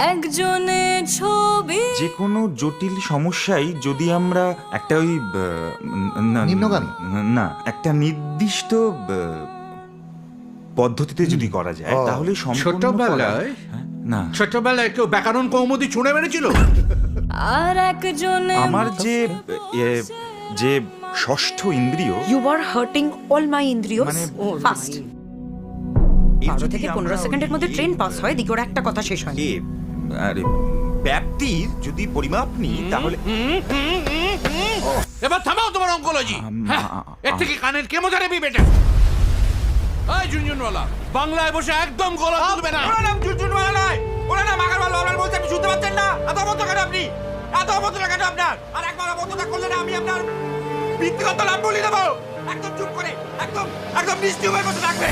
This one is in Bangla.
একজনে ছবি যে কোনো জটিল সমস্যাই যদি আমরা একটা ওই নিম্নগামী? না একটা নির্দিষ্ট পদ্ধতিতে যদি করা যায় তাহলে সম্পূর্ণ করা- ছোটবেলায় হ্যাঁ, না ছোটবেলায় কেউ ব্যাকরণ কৌমুদি ছুঁড়ে মেরেছিল? আর একজনে আমার যে ষষ্ঠ ইন্দ্রিয় you are hurting all my ইন্দ্রিয়স মানে- ফাস্ট। এই 12 যদি থেকে আমরা 15 সেকেন্ডের মধ্যে ট্রেন পাস হয়, দিকে ওর একটা কথা শেষ হয়। আরে ব্যাপ্তির যদি পরিমাপ নিই তাহলে এবার থামাও তোমার অঙ্কোলজি। হ্যাঁ, এর থেকে কানের কেমোথেরাপি বেটার। এই ঝুনঝুনওয়ালা, বাংলায় বসে একদম গলা তুলবে না। ওনার নাম ঝুনঝুনওয়ালা নয়, ওনার নাম আগারওয়ালা। ওনার বলতে আপনি শুনতে পাচ্ছেন না? এত অবস্থা কেন আপনি? এত অবস্থা কেন আপনার? আর একবার অবস্থা করলে না আমি আপনার ব্যক্তিগত নাম বলে দেবো। একদম চুপ করে, একদম একদম নিশ্চুপের মতো থাকবে।